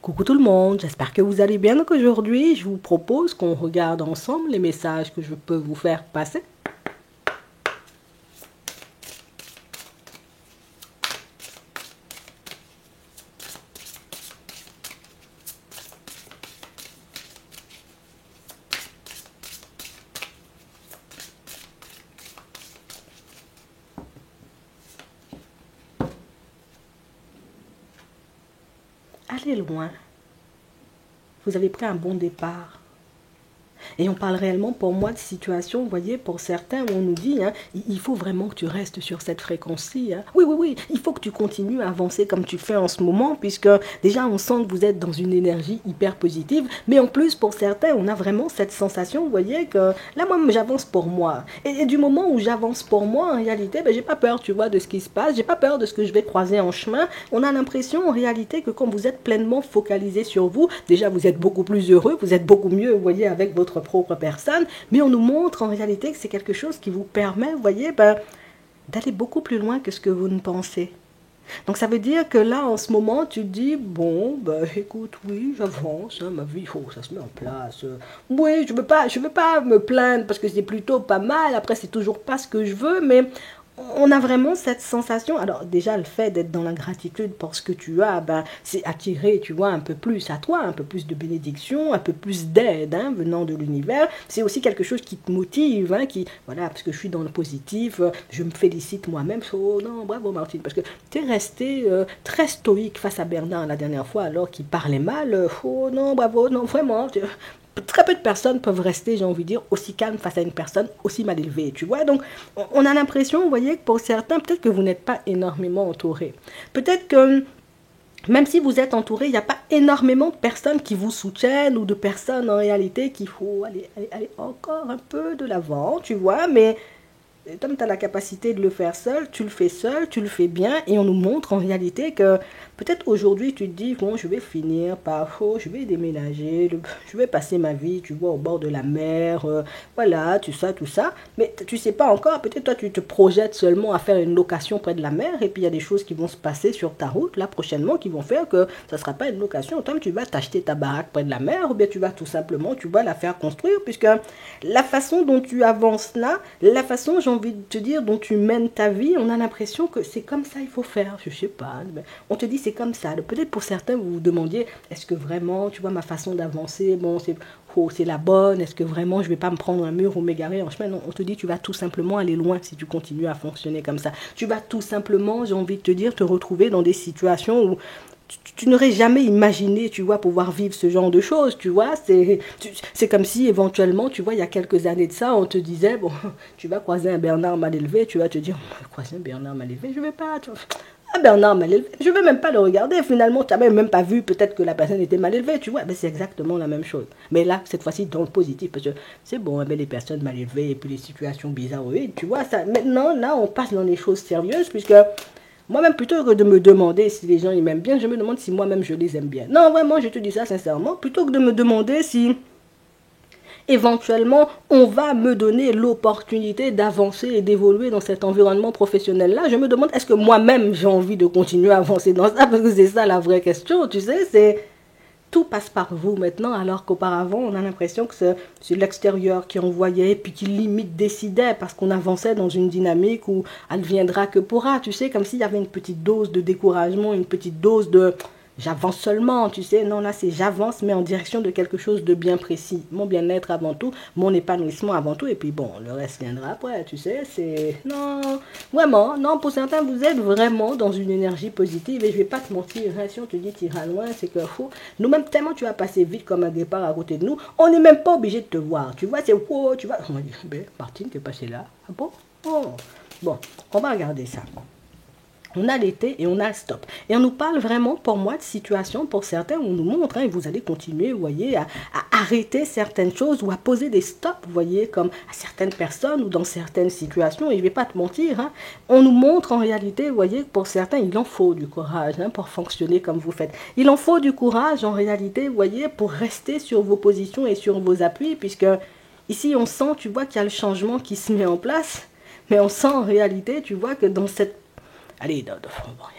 Coucou tout le monde, j'espère que vous allez bien. Donc aujourd'hui, je vous propose qu'on regarde ensemble les messages que je peux vous faire passer. Allez loin. Vous avez pris un bon départ. Et on parle réellement pour moi de situation, vous voyez, pour certains où on nous dit, hein, il faut vraiment que tu restes sur cette fréquence-ci. Hein. Oui, oui, oui, il faut que tu continues à avancer comme tu fais en ce moment, puisque déjà on sent que vous êtes dans une énergie hyper positive, mais en plus pour certains, on a vraiment cette sensation, vous voyez, que là moi j'avance pour moi. Et du moment où j'avance pour moi, en réalité, ben, j'ai pas peur, tu vois, de ce qui se passe, j'ai pas peur de ce que je vais croiser en chemin. On a l'impression en réalité que quand vous êtes pleinement focalisé sur vous, déjà vous êtes beaucoup plus heureux, vous êtes beaucoup mieux, vous voyez, avec votre propre personne, mais on nous montre en réalité que c'est quelque chose qui vous permet, vous voyez, ben, d'aller beaucoup plus loin que ce que vous ne pensez. Donc ça veut dire que là, en ce moment, tu te dis, bon, ben, écoute, oui, j'avance, hein, ma vie, oh, ça se met en place. Oui, je veux pas me plaindre parce que c'est plutôt pas mal. Après, c'est toujours pas ce que je veux, mais on a vraiment cette sensation. Alors déjà, le fait d'être dans la gratitude pour ce que tu as, ben, c'est attirer, tu vois, un peu plus à toi, un peu plus de bénédiction, un peu plus d'aide hein, venant de l'univers. C'est aussi quelque chose qui te motive, hein, qui, voilà, parce que je suis dans le positif, je me félicite moi-même. Oh non, bravo Martine, parce que tu es resté très stoïque face à Bernard la dernière fois alors qu'il parlait mal. Oh non, bravo, non, vraiment. Très peu de personnes peuvent rester, j'ai envie de dire, aussi calmes face à une personne aussi mal élevée, tu vois. Donc, on a l'impression, vous voyez, que pour certains, peut-être que vous n'êtes pas énormément entouré. Peut-être que même si vous êtes entouré, il n'y a pas énormément de personnes qui vous soutiennent ou de personnes en réalité qu'il faut aller encore un peu de l'avant, tu vois. Mais comme tu as la capacité de le faire seul, tu le fais bien et on nous montre en réalité que peut-être aujourd'hui tu te dis bon je vais finir par oh, je vais déménager, je vais passer ma vie tu vois au bord de la mer, voilà tout ça, mais tu sais pas encore, peut-être toi tu te projettes seulement à faire une location près de la mer et puis il y a des choses qui vont se passer sur ta route là prochainement qui vont faire que ça sera pas une location, toi tu vas t'acheter ta baraque près de la mer ou bien tu vas tout simplement tu vas la faire construire puisque la façon dont tu avances là, la façon j'ai envie de te dire dont tu mènes ta vie, on a l'impression que c'est comme ça il faut faire, je sais pas, on te dit c'est comme ça, peut-être pour certains vous vous demandiez est-ce que vraiment tu vois ma façon d'avancer, bon c'est la bonne, est-ce que vraiment je vais pas me prendre un mur ou m'égarer en chemin, non, on te dit tu vas tout simplement aller loin si tu continues à fonctionner comme ça, tu vas tout simplement j'ai envie de te dire te retrouver dans des situations où tu n'aurais jamais imaginé, tu vois, pouvoir vivre ce genre de choses, tu vois. C'est comme si, éventuellement, tu vois, il y a quelques années de ça, on te disait, bon, tu vas croiser un Bernard mal élevé, tu vas te dire, croiser un Bernard mal élevé, je vais pas, tu vois. Un Bernard mal élevé, je vais même pas le regarder, finalement, tu n'as même pas vu, peut-être que la personne était mal élevée, tu vois. Ben, c'est exactement la même chose. Mais là, cette fois-ci, dans le positif, parce que c'est bon, ben, les personnes mal élevées et puis les situations bizarroïdes, tu vois, ça. Maintenant, là, on passe dans les choses sérieuses, puisque moi-même, plutôt que de me demander si les gens ils m'aiment bien, je me demande si moi-même je les aime bien. Non, vraiment, je te dis ça sincèrement. Plutôt que de me demander si éventuellement on va me donner l'opportunité d'avancer et d'évoluer dans cet environnement professionnel-là, je me demande est-ce que moi-même j'ai envie de continuer à avancer dans ça, parce que c'est ça la vraie question, tu sais, c'est tout passe par vous maintenant, alors qu'auparavant, on a l'impression que c'est l'extérieur qui envoyait, puis qui limite décidait, parce qu'on avançait dans une dynamique où elle viendra que pourra, tu sais, comme s'il y avait une petite dose de découragement, une petite dose de j'avance seulement, tu sais, non là c'est j'avance mais en direction de quelque chose de bien précis, mon bien-être avant tout, mon épanouissement avant tout, et puis bon, le reste viendra après, tu sais, c'est, non, vraiment, non, pour certains vous êtes vraiment dans une énergie positive, et je vais pas te mentir, hein, si on te dit t'iras loin, c'est que faux, nous-mêmes tellement tu vas passer vite comme un départ à côté de nous, on n'est même pas obligé de te voir, tu vois, c'est, oh, tu vois, on va dire, ben, Martine, t'es passée là, ah bon, oh, bon, on va regarder ça. On a l'été et on a le stop. Et on nous parle vraiment, pour moi, de situations, pour certains, on nous montre, hein, et vous allez continuer, vous voyez, à arrêter certaines choses ou à poser des stops, vous voyez, comme à certaines personnes ou dans certaines situations. Et je ne vais pas te mentir, hein, on nous montre en réalité, vous voyez, pour certains, il en faut du courage hein, pour fonctionner comme vous faites. Il en faut du courage, en réalité, vous voyez, pour rester sur vos positions et sur vos appuis, puisque ici, on sent, tu vois, qu'il y a le changement qui se met en place, mais on sent en réalité, tu vois, que dans cette allez, bon,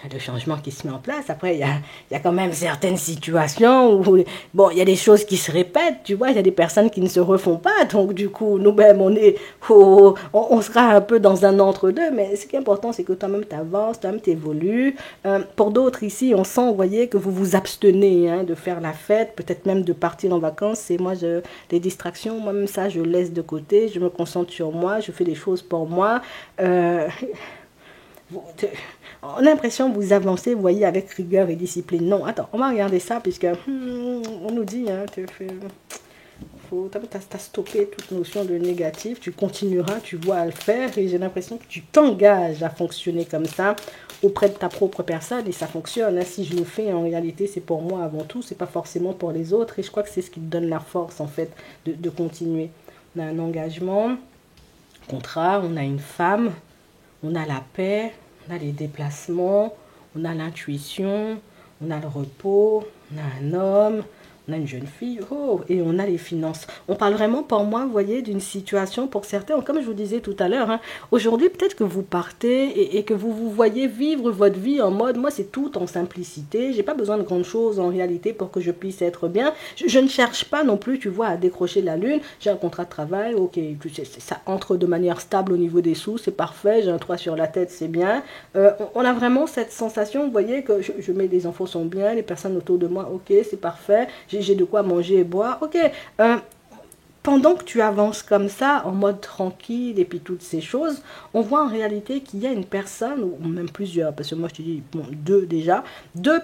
il y a le changement qui se met en place. Après, il y a quand même certaines situations où, bon, il y a des choses qui se répètent, tu vois, il y a des personnes qui ne se refont pas. Donc, du coup, nous-mêmes, on sera un peu dans un entre-deux. Mais ce qui est important, c'est que toi-même, tu avances, toi-même, tu évolues. Pour d'autres ici, on sent, vous voyez, que vous vous abstenez de faire la fête, peut-être même de partir en vacances. Et moi, les distractions, moi-même, ça, je laisse de côté. Je me concentre sur moi, je fais des choses pour moi. On a l'impression que vous avancez, vous voyez, avec rigueur et discipline. Non, attends, on va regarder ça, puisque on nous dit, t'as stoppé toute notion de négatif, tu continueras, tu vois à le faire, et j'ai l'impression que tu t'engages à fonctionner comme ça auprès de ta propre personne, et ça fonctionne. Si je le fais, en réalité, c'est pour moi avant tout, c'est pas forcément pour les autres, et je crois que c'est ce qui te donne la force, en fait, de continuer. On a un engagement, contrat, on a une femme, on a la paix, on a les déplacements, on a l'intuition, on a le repos, on a un homme, on a une jeune fille, et on a les finances. On parle vraiment, pour moi, vous voyez, d'une situation pour certains, comme je vous disais tout à l'heure, aujourd'hui, peut-être que vous partez et que vous vous voyez vivre votre vie en mode, moi, c'est tout en simplicité, j'ai pas besoin de grandes choses en réalité pour que je puisse être bien. Je ne cherche pas non plus, tu vois, à décrocher la lune. J'ai un contrat de travail, ok, ça entre de manière stable au niveau des sous, c'est parfait, j'ai un toit sur la tête, c'est bien. On a vraiment cette sensation, vous voyez, que je mets, les enfants sont bien, les personnes autour de moi, ok, c'est parfait, j'ai de quoi manger et boire, ok. Pendant que tu avances comme ça, en mode tranquille et puis toutes ces choses, on voit en réalité qu'il y a une personne, ou même plusieurs, parce que moi je te dis, bon, deux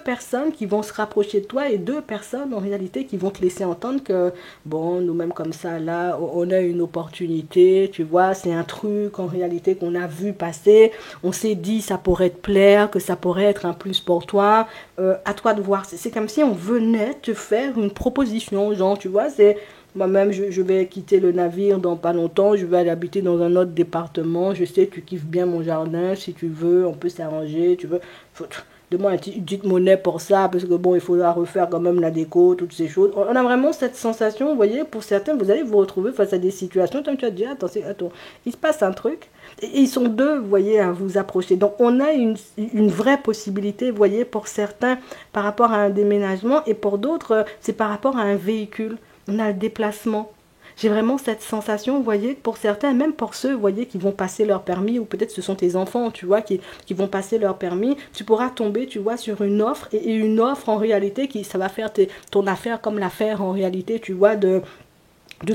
personnes qui vont se rapprocher de toi et deux personnes en réalité qui vont te laisser entendre que, bon, nous-mêmes comme ça, là, on a une opportunité, tu vois, c'est un truc en réalité qu'on a vu passer, on s'est dit ça pourrait te plaire, que ça pourrait être un plus pour toi, à toi de voir. C'est comme si on venait te faire une proposition, genre, tu vois, c'est... Moi-même, je vais quitter le navire dans pas longtemps. Je vais aller habiter dans un autre département. Je sais, tu kiffes bien mon jardin. Si tu veux, on peut s'arranger. Tu veux, donne-moi une petite monnaie pour ça. Parce que bon, il faudra refaire quand même la déco, toutes ces choses. On a vraiment cette sensation, vous voyez, pour certains, vous allez vous retrouver face à des situations. Comme tu as dit, attends, il se passe un truc. Et ils sont deux, vous voyez, à vous approcher. Donc, on a une vraie possibilité, vous voyez, pour certains, par rapport à un déménagement. Et pour d'autres, c'est par rapport à un véhicule. On a le déplacement. J'ai vraiment cette sensation, vous voyez, pour certains, même pour ceux, vous voyez, qui vont passer leur permis, ou peut-être ce sont tes enfants, tu vois, qui vont passer leur permis, tu pourras tomber, tu vois, sur une offre, et une offre, en réalité, ça va faire ton affaire comme l'affaire, en réalité, tu vois, de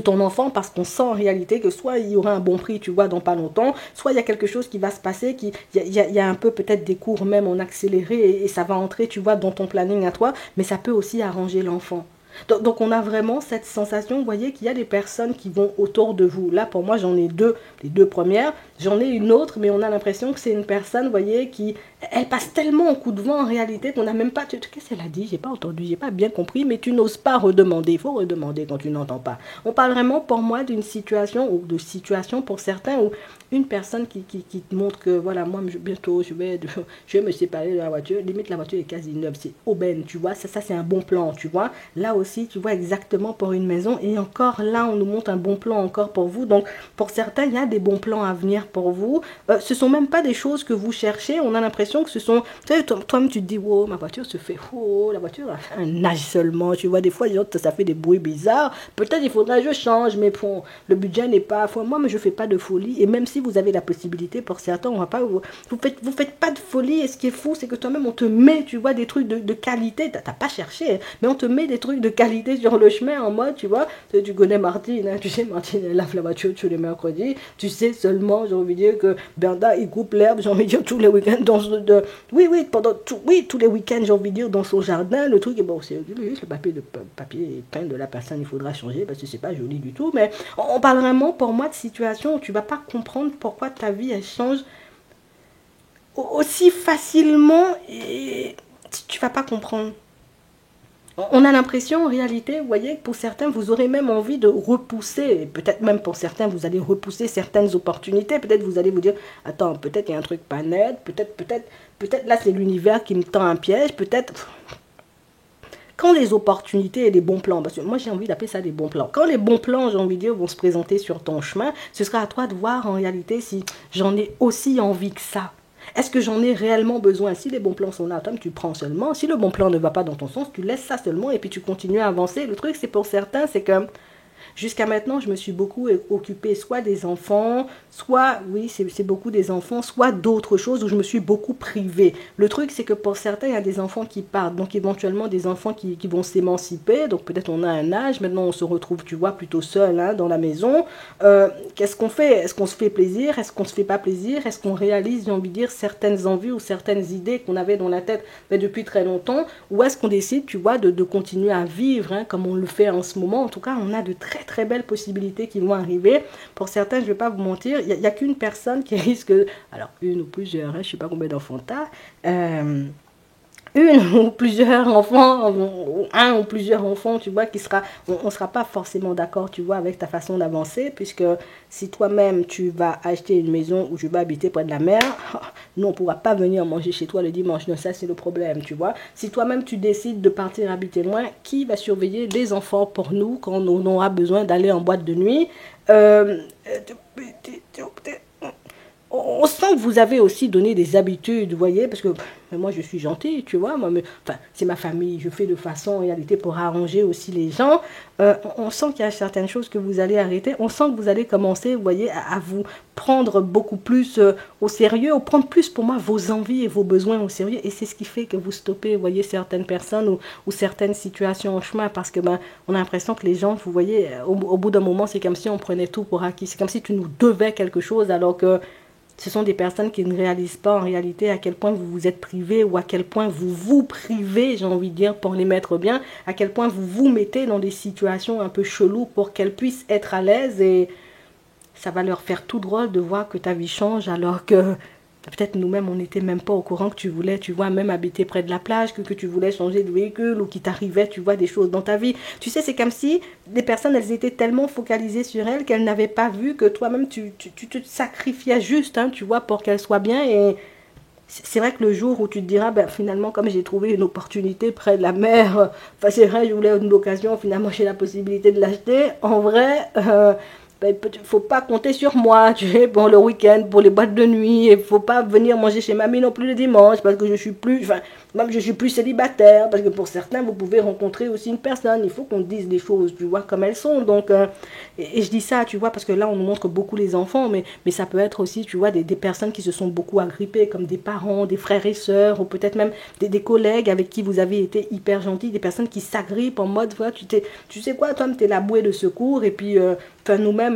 ton enfant, parce qu'on sent en réalité que soit il y aura un bon prix, tu vois, dans pas longtemps, soit il y a quelque chose qui va se passer, il y a un peu peut-être des cours même en accéléré, et ça va entrer, tu vois, dans ton planning à toi, mais ça peut aussi arranger l'enfant. Donc on a vraiment cette sensation, vous voyez, qu'il y a des personnes qui vont autour de vous. Là, pour moi, j'en ai deux, les deux premières. J'en ai une autre, mais on a l'impression que c'est une personne, vous voyez, elle passe tellement en coup de vent en réalité qu'on n'a même pas... Qu'est-ce qu'elle a dit? J'ai pas entendu, j'ai pas bien compris, mais tu n'oses pas redemander. Il faut redemander quand tu n'entends pas. On parle vraiment pour moi d'une situation, ou de situation pour certains, où une personne qui te montre que, voilà, moi, bientôt, je vais me séparer de la voiture. Limite, la voiture est quasi neuve. C'est aubaine, tu vois. Ça c'est un bon plan, tu vois. Là aussi, tu vois, exactement pour une maison. Et encore, là, on nous montre un bon plan encore pour vous. Donc, pour certains, il y a des bons plans à venir pour vous. Ce sont même pas des choses que vous cherchez. On a l'impression que ce sont... Tu sais, toi-même, tu te dis, wow, ma voiture se fait... Oh, la voiture a fait un âge seulement. Tu vois, des fois, ça fait des bruits bizarres. Peut-être il faudra que je change, mais bon, le budget n'est pas... Moi, mais je fais pas de folie. Et même si vous avez la possibilité, pour certains, on va pas... Vous faites pas de folie. Et ce qui est fou, c'est que toi-même, on te met, tu vois, des trucs de qualité. T'as pas cherché, hein, mais on te met des trucs de qualité sur le chemin en mode, tu vois, tu connais Martine, hein, tu sais, Martine, elle lave la voiture tous les mercredis, tu sais seulement, j'ai envie de dire que Bernard, il coupe l'herbe, j'ai envie de dire, tous les week-ends, tous les week-ends, j'ai envie de dire, dans son jardin, le truc, est bon, c'est juste le papier peint de la personne, il faudra changer, parce que c'est pas joli du tout, mais on parle vraiment, pour moi, de situation où tu vas pas comprendre pourquoi ta vie, elle change aussi facilement, et tu vas pas comprendre. On a l'impression, en réalité, vous voyez, que pour certains, vous aurez même envie de repousser, peut-être même pour certains, vous allez repousser certaines opportunités, peut-être vous allez vous dire, attends, peut-être il y a un truc pas net, peut-être là c'est l'univers qui me tend un piège, peut-être... Quand les opportunités et les bons plans, parce que moi j'ai envie d'appeler ça des bons plans, quand les bons plans, j'ai envie de dire, vont se présenter sur ton chemin, ce sera à toi de voir en réalité si j'en ai aussi envie que ça. Est-ce que j'en ai réellement besoin? Si les bons plans sont là, toi, tu prends seulement. Si le bon plan ne va pas dans ton sens, tu laisses ça seulement et puis tu continues à avancer. Le truc, c'est pour certains, c'est que jusqu'à maintenant, je me suis beaucoup occupée soit des enfants, soit, oui, c'est beaucoup des enfants, soit d'autres choses où je me suis beaucoup privée. Le truc, c'est que pour certains, il y a des enfants qui partent, donc éventuellement des enfants qui vont s'émanciper, donc peut-être on a un âge, maintenant on se retrouve, tu vois, plutôt seul hein, dans la maison. Qu'est-ce qu'on fait? Est-ce qu'on se fait plaisir? Est-ce qu'on se fait pas plaisir? Est-ce qu'on réalise, j'ai envie de dire, certaines envies ou certaines idées qu'on avait dans la tête mais depuis très longtemps? Ou est-ce qu'on décide, tu vois, de continuer à vivre hein, comme on le fait en ce moment? En tout cas, on a de très belles possibilités qui vont arriver. Pour certains, je ne vais pas vous mentir, il n'y a qu'une personne qui risque, alors une ou plusieurs, hein, je ne sais pas combien d'enfants tu as, une ou plusieurs enfants, ou un ou plusieurs enfants, tu vois, on ne sera pas forcément d'accord, tu vois, avec ta façon d'avancer, puisque si toi-même, tu vas acheter une maison où tu vas habiter près de la mer, nous, on ne pourra pas venir manger chez toi le dimanche, non, ça, c'est le problème, tu vois. Si toi-même, tu décides de partir habiter loin, qui va surveiller les enfants pour nous quand on aura besoin d'aller en boîte de nuit? On sent que vous avez aussi donné des habitudes, vous voyez, parce que moi je suis gentille, tu vois, moi, enfin, c'est ma famille, je fais de façon en réalité pour arranger aussi les gens. On sent qu'il y a certaines choses que vous allez arrêter, on sent que vous allez commencer, vous voyez, à vous prendre beaucoup plus au sérieux, ou prendre plus pour moi vos envies et vos besoins au sérieux, et c'est ce qui fait que vous stoppez, vous voyez, certaines personnes ou certaines situations en chemin, parce que on a l'impression que les gens, vous voyez, au bout d'un moment, c'est comme si on prenait tout pour acquis, c'est comme si tu nous devais quelque chose, alors que ce sont des personnes qui ne réalisent pas en réalité à quel point vous vous êtes privé ou à quel point vous vous privez, j'ai envie de dire, pour les mettre bien, à quel point vous vous mettez dans des situations un peu cheloues pour qu'elles puissent être à l'aise et ça va leur faire tout drôle de voir que ta vie change alors que peut-être nous-mêmes on n'était même pas au courant que tu voulais, tu vois, même habiter près de la plage, que tu voulais changer de véhicule ou qu'il t'arrivait, tu vois, des choses dans ta vie. Tu sais, c'est comme si les personnes, elles étaient tellement focalisées sur elles qu'elles n'avaient pas vu que toi-même, tu te sacrifiais juste, hein, tu vois, pour qu'elles soient bien. Et c'est vrai que le jour où tu te diras, ben, finalement, comme j'ai trouvé une opportunité près de la mer, enfin c'est vrai, je voulais une occasion, finalement j'ai la possibilité de l'acheter, en vrai... ben, il ne faut pas compter sur moi, tu sais, pour le week-end, pour les boîtes de nuit, il ne faut pas venir manger chez mamie non plus le dimanche, parce que je suis plus, enfin, même je suis plus célibataire, parce que pour certains, vous pouvez rencontrer aussi une personne, il faut qu'on dise les choses, tu vois, comme elles sont, donc, et je dis ça, tu vois, parce que là, on nous montre beaucoup les enfants, mais ça peut être aussi, tu vois, des personnes qui se sont beaucoup agrippées, comme des parents, des frères et sœurs, ou peut-être même des collègues avec qui vous avez été hyper gentils, des personnes qui s'agrippent en mode, voilà, tu sais quoi, toi, tu es la bouée de secours, et puis, enfin, nous-mêmes,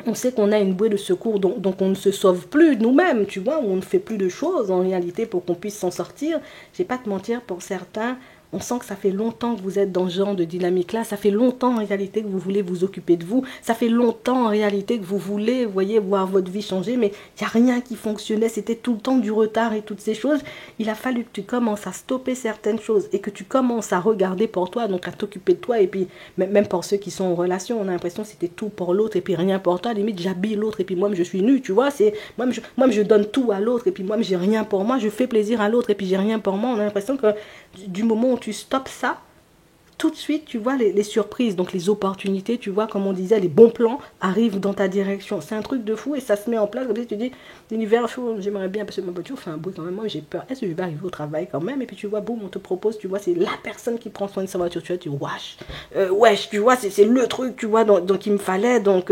on sait qu'on a une bouée de secours, donc on ne se sauve plus nous-mêmes, tu vois, on ne fait plus de choses en réalité pour qu'on puisse s'en sortir. Je vais pas te mentir, pour certains, on sent que ça fait longtemps que vous êtes dans ce genre de dynamique-là, ça fait longtemps en réalité que vous voulez vous occuper de vous, ça fait longtemps en réalité que vous voulez, vous voyez, voir votre vie changer, mais il n'y a rien qui fonctionnait, c'était tout le temps du retard et toutes ces choses. Il a fallu que tu commences à stopper certaines choses et que tu commences à regarder pour toi, donc à t'occuper de toi, et puis même pour ceux qui sont en relation, on a l'impression que c'était tout pour l'autre et puis rien pour toi, limite j'habille l'autre et puis moi je suis nue, tu vois, c'est moi je donne tout à l'autre et puis moi j'ai rien pour moi, je fais plaisir à l'autre et puis j'ai rien pour moi. On a l'impression que du moment où tu stoppes ça, tout de suite, tu vois les surprises, donc les opportunités, tu vois, comme on disait, les bons plans arrivent dans ta direction. C'est un truc de fou et ça se met en place. Comme si tu dis, l'univers chaud, j'aimerais bien, parce que ma voiture fait un bruit quand même, moi j'ai peur. Est-ce que je vais arriver au travail quand même? Et puis tu vois, boum, on te propose, tu vois, c'est la personne qui prend soin de sa voiture. Tu vois, tu wesh, wesh, tu vois, c'est le truc, tu vois, donc il me fallait, donc...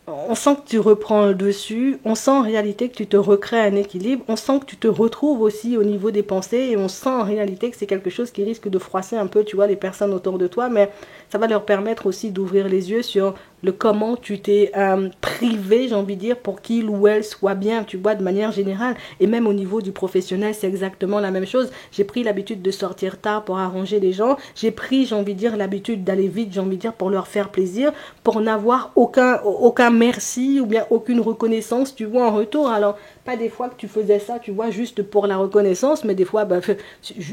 on sent que tu reprends le dessus, on sent en réalité que tu te recrées un équilibre, on sent que tu te retrouves aussi au niveau des pensées et on sent en réalité que c'est quelque chose qui risque de froisser un peu, tu vois, les personnes autour de toi, mais ça va leur permettre aussi d'ouvrir les yeux sur le comment tu t'es privé, j'ai envie de dire, pour qu'il ou elle soit bien, tu vois, de manière générale. Et même au niveau du professionnel, c'est exactement la même chose. J'ai pris l'habitude de sortir tard pour arranger les gens. J'ai pris, j'ai envie de dire, l'habitude d'aller vite, j'ai envie de dire, pour leur faire plaisir, pour n'avoir aucun merci ou bien aucune reconnaissance, tu vois, en retour. Alors, pas des fois que tu faisais ça, tu vois, juste pour la reconnaissance, mais des fois, bah,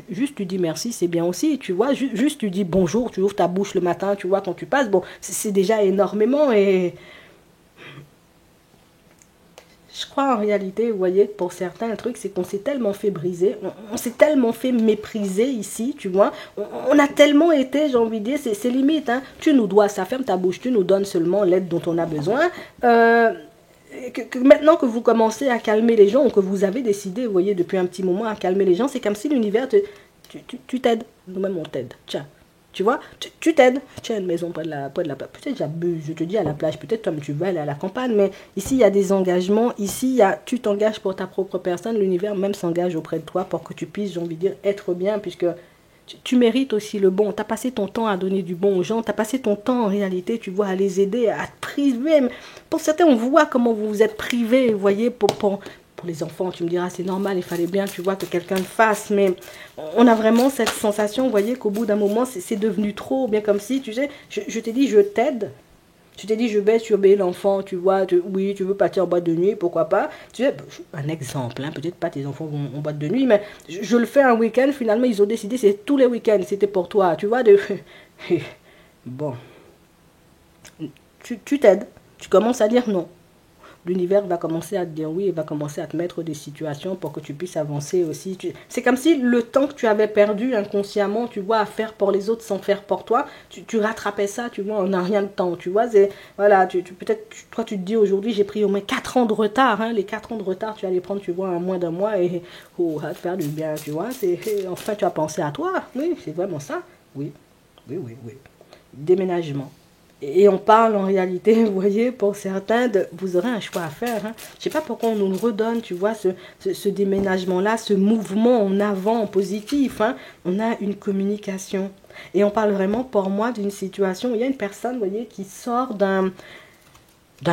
juste tu dis merci, c'est bien aussi, tu vois, juste tu dis bonjour, tu ouvres ta bouche le matin, tu vois, quand tu passes, bon, c'est déjà énormément et je crois en réalité, vous voyez, pour certains, le truc, c'est qu'on s'est tellement fait briser, on s'est tellement fait mépriser ici, tu vois, on a tellement été, j'ai envie de dire, c'est limite, hein, tu nous dois ça, ferme ta bouche, tu nous donnes seulement l'aide dont on a besoin, que maintenant que vous commencez à calmer les gens, ou que vous avez décidé, vous voyez, depuis un petit moment à calmer les gens, c'est comme si l'univers tu t'aides. Nous-mêmes, on t'aide. Tiens. Tu vois, tu t'aides. Tiens, une maison près de la plage. Peut-être j'abuse, je te dis à la plage, peut-être toi tu vas aller à la campagne, mais ici il y a des engagements. Ici, tu t'engages pour ta propre personne. L'univers même s'engage auprès de toi pour que tu puisses, j'ai envie de dire, être bien, puisque tu mérites aussi le bon. Tu as passé ton temps à donner du bon aux gens. Tu as passé ton temps en réalité, tu vois, à les aider, à te priver. Pour certains, on voit comment vous vous êtes privés, vous voyez, pour les enfants, tu me diras, c'est normal, il fallait bien, tu vois, que quelqu'un le fasse. Mais on a vraiment cette sensation, vous voyez, qu'au bout d'un moment, c'est devenu trop, bien comme si, tu sais, je t'ai dit, je t'aide. Tu t'es dit, je vais surveiller l'enfant, tu vois, oui, tu veux partir en boîte de nuit, pourquoi pas. Tu sais, un exemple, hein, peut-être pas tes enfants vont en boîte de nuit, mais je le fais un week-end, finalement, ils ont décidé, c'est tous les week-ends, c'était pour toi, tu vois. Bon, tu t'aides, tu commences à dire non. L'univers va commencer à te dire oui, il va commencer à te mettre des situations pour que tu puisses avancer aussi. C'est comme si le temps que tu avais perdu inconsciemment, tu vois, à faire pour les autres sans faire pour toi, tu rattrapais ça, tu vois, en un rien de temps, tu vois. Voilà, peut-être, toi, tu te dis aujourd'hui, j'ai pris au moins 4 ans de retard. Hein, les 4 ans de retard, tu vas les prendre, tu vois, en moins d'un mois et ça va te faire du bien, tu vois. Enfin, tu as pensé à toi. Oui, c'est vraiment ça. Oui, oui, oui, oui. Déménagement. Et on parle en réalité, vous voyez, pour certains, vous aurez un choix à faire. Hein. Je ne sais pas pourquoi on nous redonne, tu vois, ce déménagement-là, ce mouvement en avant, en positif. Hein. On a une communication. Et on parle vraiment, pour moi, d'une situation où il y a une personne, vous voyez, qui sort d'un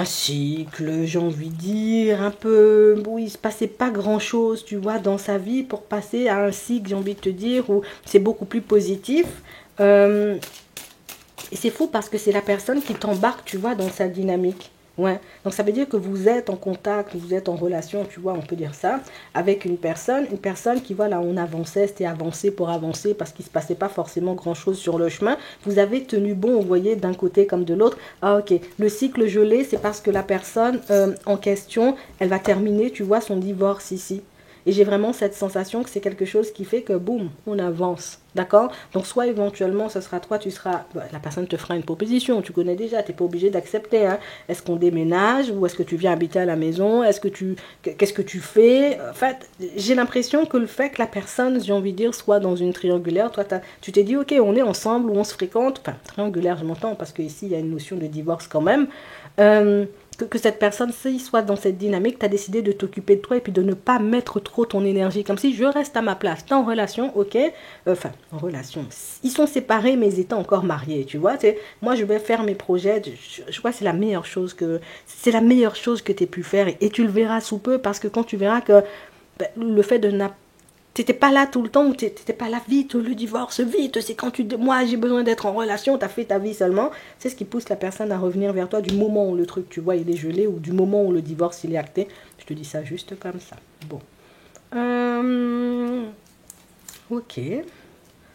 cycle, j'ai envie de dire, un peu, où il ne se passait pas grand-chose, tu vois, dans sa vie, pour passer à un cycle, j'ai envie de te dire, où c'est beaucoup plus positif. Et c'est fou parce que c'est la personne qui t'embarque, tu vois, dans sa dynamique. Ouais. Donc ça veut dire que vous êtes en contact, vous êtes en relation, tu vois, on peut dire ça, avec une personne qui, voilà, on avançait, c'était avancé pour avancer parce qu'il ne se passait pas forcément grand-chose sur le chemin. Vous avez tenu bon, vous voyez, d'un côté comme de l'autre. Ah ok, le cycle gelé, c'est parce que la personne en question, elle va terminer, tu vois, son divorce ici. Et j'ai vraiment cette sensation que c'est quelque chose qui fait que, boum, on avance. D'accord. Donc, soit éventuellement, ce sera toi, tu seras... la personne te fera une proposition, tu connais déjà, tu n'es pas obligé d'accepter. Hein. Est-ce qu'on déménage ou est-ce que tu viens habiter à la maison? Qu'est-ce que tu fais? En fait, j'ai l'impression que le fait que la personne, j'ai envie de dire, soit dans une triangulaire, toi, tu t'es dit, ok, on est ensemble ou on se fréquente. Enfin, triangulaire, je m'entends, parce qu'ici, il y a une notion de divorce quand même. Que cette personne, s'il soit dans cette dynamique, tu as décidé de t'occuper de toi et puis de ne pas mettre trop ton énergie. Comme si je reste à ma place. Tu es en relation, ok. Enfin, en relation. Ils sont séparés, mais ils étaient encore mariés, tu vois. Moi, je vais faire mes projets. Je crois que c'est la meilleure chose que tu aies pu faire. Et tu le verras sous peu parce que quand tu verras que le fait de t'étais pas là tout le temps, ou t'étais pas là vite, le divorce, vite, c'est quand moi j'ai besoin d'être en relation, t'as fait ta vie seulement, c'est ce qui pousse la personne à revenir vers toi du moment où le truc, tu vois, il est gelé, ou du moment où le divorce, il est acté. Je te dis ça juste comme ça. Bon. Ok.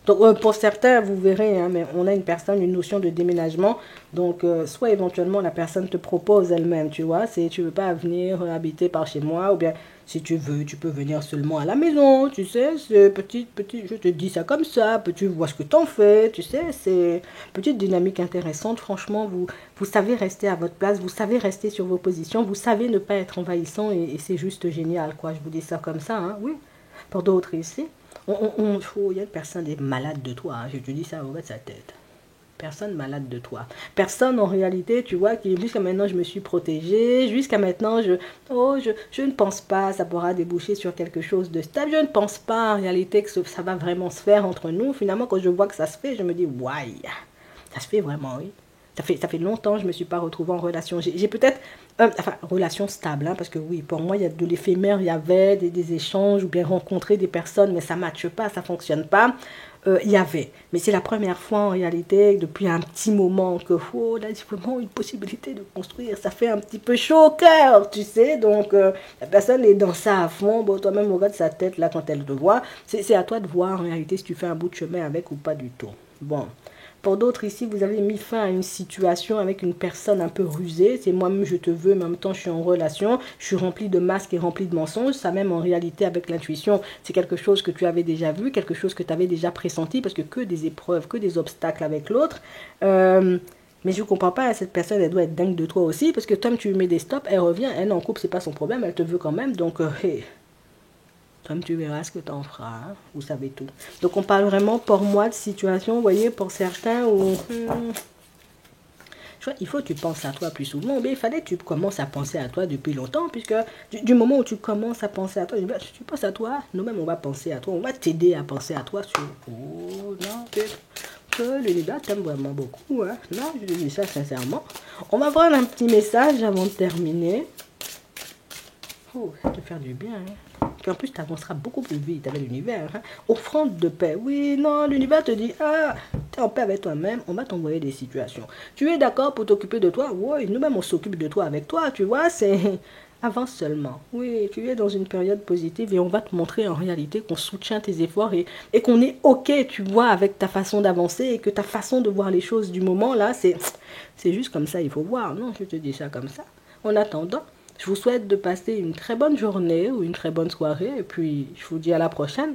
Donc, pour certains, vous verrez, hein, mais on a une notion de déménagement. Donc, soit éventuellement, la personne te propose elle-même, tu vois, si tu veux pas venir habiter par chez moi, ou bien si tu veux, tu peux venir seulement à la maison, tu sais, c'est petit, je te dis ça comme ça, tu vois ce que t'en fais, tu sais, c'est petite dynamique intéressante. Franchement, vous savez rester à votre place, vous savez rester sur vos positions, vous savez ne pas être envahissant et c'est juste génial, quoi. Je vous dis ça comme ça, hein, oui. Pour d'autres ici. Il y a une personne des malade de toi, hein, je te dis ça au bas de sa tête. Personne malade de toi. Personne en réalité, tu vois, qui jusqu'à maintenant je me suis protégée, jusqu'à maintenant je ne pense pas ça pourra déboucher sur quelque chose de stable. Je ne pense pas en réalité que ça va vraiment se faire entre nous. Finalement, quand je vois que ça se fait, je me dis, ouais, ça se fait vraiment, oui. Ça fait longtemps que je ne me suis pas retrouvée en relation. J'ai peut-être, relation stable, hein, parce que oui, pour moi, il y a de l'éphémère, il y avait des échanges, ou bien rencontrer des personnes, mais ça ne matche pas, ça ne fonctionne pas. Il y avait. Mais c'est la première fois, en réalité, depuis un petit moment, que, là, il vraiment une possibilité de construire. Ça fait un petit peu chaud au cœur, tu sais. Donc, la personne est dans ça à fond. Bon, toi-même, regarde sa tête, là, quand elle te voit. C'est à toi de voir, en réalité, si tu fais un bout de chemin avec ou pas du tout. Bon. Pour d'autres ici, vous avez mis fin à une situation avec une personne un peu rusée. C'est moi-même, je te veux, mais en même temps, je suis en relation. Je suis rempli de masques et rempli de mensonges. Ça même, en réalité, avec l'intuition, c'est quelque chose que tu avais déjà vu, quelque chose que tu avais déjà pressenti, parce que des épreuves, que des obstacles avec l'autre. Mais je comprends pas, cette personne, elle doit être dingue de toi aussi, parce que Tom, tu lui mets des stops, elle revient, elle est en couple, c'est pas son problème, elle te veut quand même, donc, hey, Tom, tu verras ce que t'en feras, hein, vous savez tout. Donc, on parle vraiment pour moi de situation, vous voyez, pour certains où... il faut que tu penses à toi plus souvent, mais il fallait que tu commences à penser à toi depuis longtemps, puisque du moment où tu commences à penser à toi, tu penses à toi, nous-mêmes on va penser à toi, on va t'aider à penser à toi sur... Oh non, que l'univers t'aime vraiment beaucoup, hein. Non, je te dis ça sincèrement. On va prendre un petit message avant de terminer. Oh, ça va te faire du bien, hein. Puis en plus, tu avanceras beaucoup plus vite avec l'univers. Hein. Offrande de paix. Oui, non, l'univers te dit, ah, tu es en paix avec toi-même, on va t'envoyer des situations. Tu es d'accord pour t'occuper de toi? Oui, nous-mêmes, on s'occupe de toi avec toi, tu vois, c'est... Avance seulement. Oui, tu es dans une période positive et on va te montrer en réalité qu'on soutient tes efforts et qu'on est OK, tu vois, avec ta façon d'avancer et que ta façon de voir les choses du moment, là, c'est juste comme ça, il faut voir. Non, je te dis ça comme ça. En attendant, je vous souhaite de passer une très bonne journée ou une très bonne soirée et puis je vous dis à la prochaine.